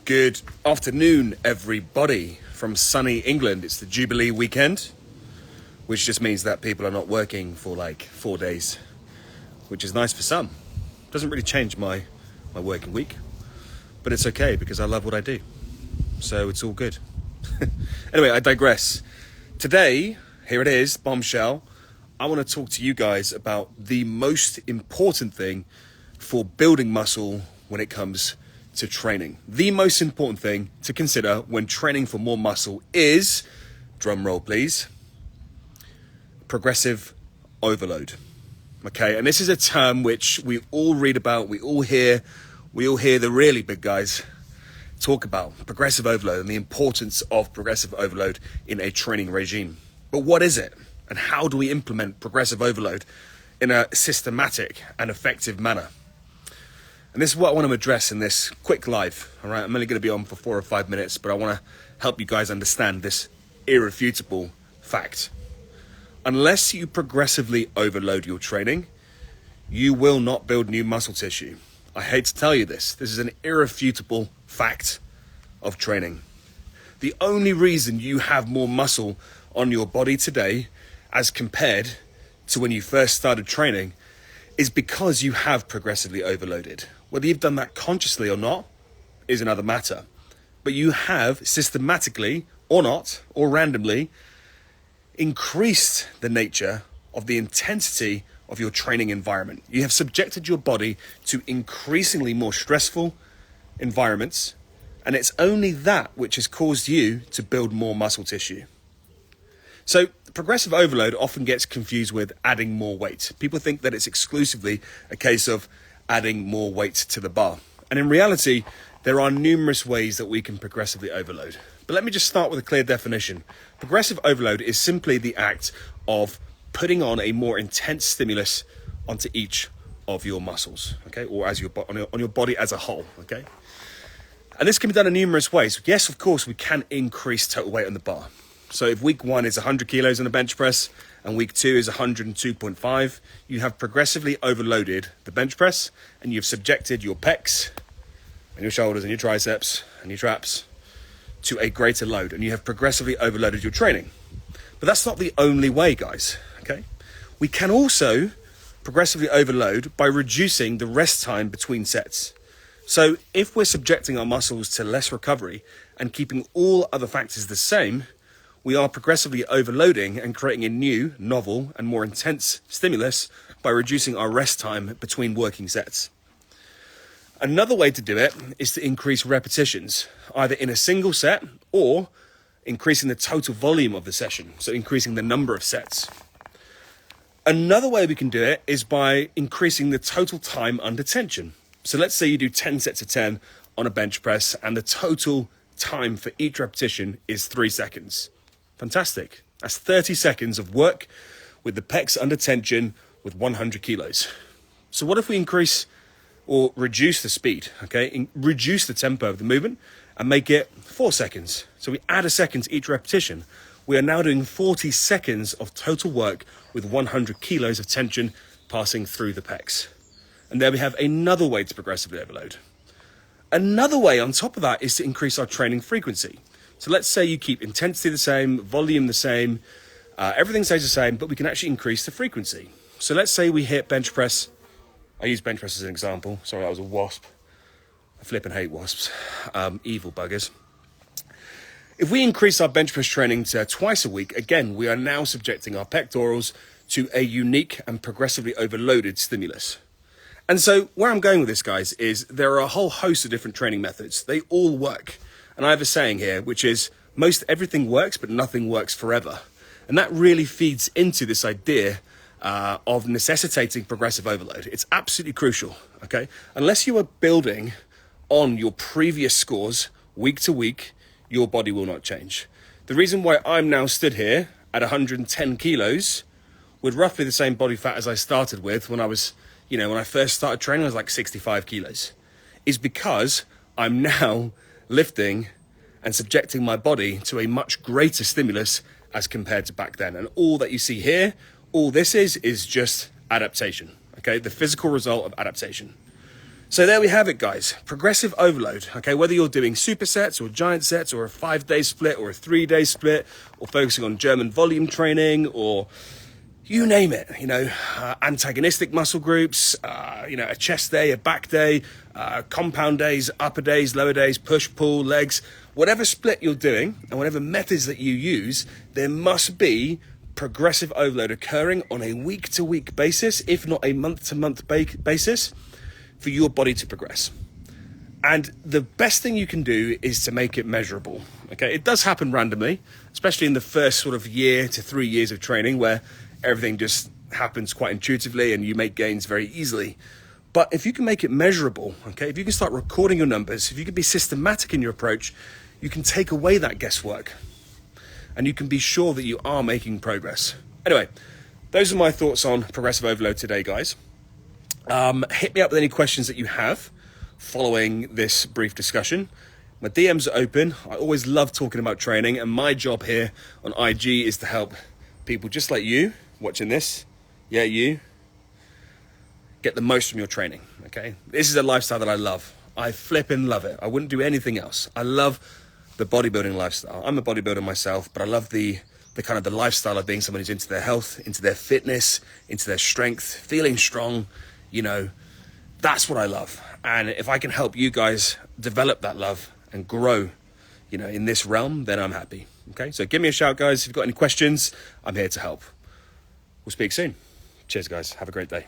Good afternoon, everybody from sunny England. It's the Jubilee weekend, which just means that people are not working for like 4 days, which is nice for some. Doesn't really change my working week, but it's okay because I love what I do. So it's all good. Anyway, I digress. Today, here it is, bombshell. I want to talk to you guys about the most important thing for building muscle when it comes to training. The most important thing to consider when training for more muscle is, drum roll please, progressive overload. Okay, and this is a term which we all read about, we all hear the really big guys talk about progressive overload and the importance of progressive overload in a training regime. But what is it? And how do we implement progressive overload in a systematic and effective manner? And this is what I want to address in this quick live, all right? I'm only going to be on for 4 or 5 minutes, but I want to help you guys understand this irrefutable fact. Unless you progressively overload your training, you will not build new muscle tissue. I hate to tell you this. This is an irrefutable fact of training. The only reason you have more muscle on your body today as compared to when you first started training is because you have progressively overloaded. Whether you've done that consciously or not is another matter. But you have systematically or not, or randomly, increased the nature of the intensity of your training environment. You have subjected your body to increasingly more stressful environments, and it's only that which has caused you to build more muscle tissue. So progressive overload often gets confused with adding more weight. People think that it's exclusively a case of adding more weight to the bar. And in reality, there are numerous ways that we can progressively overload. But let me just start with a clear definition. Progressive overload is simply the act of putting on a more intense stimulus onto each of your muscles, okay, or as on your body as a whole, okay? And this can be done in numerous ways. Yes, of course, we can increase total weight on the bar. So if week 1 is 100 kilos on a bench press and week 2 is 102.5, you have progressively overloaded the bench press and you've subjected your pecs and your shoulders and your triceps and your traps to a greater load, and you have progressively overloaded your training. But that's not the only way, guys, okay? We can also progressively overload by reducing the rest time between sets. So if we're subjecting our muscles to less recovery and keeping all other factors the same, we are progressively overloading and creating a new, novel, and more intense stimulus by reducing our rest time between working sets. Another way to do it is to increase repetitions, either in a single set or increasing the total volume of the session, so increasing the number of sets. Another way we can do it is by increasing the total time under tension. So let's say you do 10 sets of 10 on a bench press and the total time for each repetition is 3 seconds. Fantastic. That's 30 seconds of work with the pecs under tension with 100 kilos. So what if we increase or reduce the speed, okay? Reduce the tempo of the movement and make it 4 seconds. So we add a second to each repetition. We are now doing 40 seconds of total work with 100 kilos of tension passing through the pecs. And there we have another way to progressively overload. Another way on top of that is to increase our training frequency. So let's say you keep intensity the same, volume the same, everything stays the same, but we can actually increase the frequency. So let's say we hit bench press. I use bench press as an example. Sorry, that was a wasp. I flip and hate wasps. Evil buggers. If we increase our bench press training to twice a week, again, we are now subjecting our pectorals to a unique and progressively overloaded stimulus. And so where I'm going with this, guys, is there are a whole host of different training methods. They all work. And I have a saying here, which is most everything works, but nothing works forever. And that really feeds into this idea of necessitating progressive overload. It's absolutely crucial, okay? Unless you are building on your previous scores week to week, your body will not change. The reason why I'm now stood here at 110 kilos with roughly the same body fat as I started with when I was, when I first started training, I was like 65 kilos, is because I'm now lifting and subjecting my body to a much greater stimulus as compared to back then. And all that you see here, all this is just adaptation, okay? The physical result of adaptation. So there we have it, guys. Progressive overload. Okay, whether you're doing supersets or giant sets or a 5-day split or a 3-day split or focusing on German volume training or you name it, antagonistic muscle groups, a chest day, a back day, compound days, upper days, lower days, push, pull, legs, whatever split you're doing and whatever methods that you use, there must be progressive overload occurring on a week-to-week basis, if not a month-to-month basis, for your body to progress. And the best thing you can do is to make it measurable. Okay, it does happen randomly, especially in the first sort of year to 3 years of training where everything just happens quite intuitively and you make gains very easily. But if you can make it measurable, okay, if you can start recording your numbers, if you can be systematic in your approach, you can take away that guesswork and you can be sure that you are making progress. Anyway, those are my thoughts on progressive overload today, guys. Hit me up with any questions that you have following this brief discussion. My DMs are open. I always love talking about training, and my job here on IG is to help people just like you watching this, you, get the most from your training, okay? This is a lifestyle that I love. I flipping love it. I wouldn't do anything else. I love the bodybuilding lifestyle. I'm a bodybuilder myself, but I love the kind of the lifestyle of being someone who's into their health, into their fitness, into their strength, feeling strong. That's what I love. And if I can help you guys develop that love and grow, in this realm, then I'm happy. Okay, so give me a shout, guys. If you've got any questions, I'm here to help. We'll speak soon. Cheers, guys. Have a great day.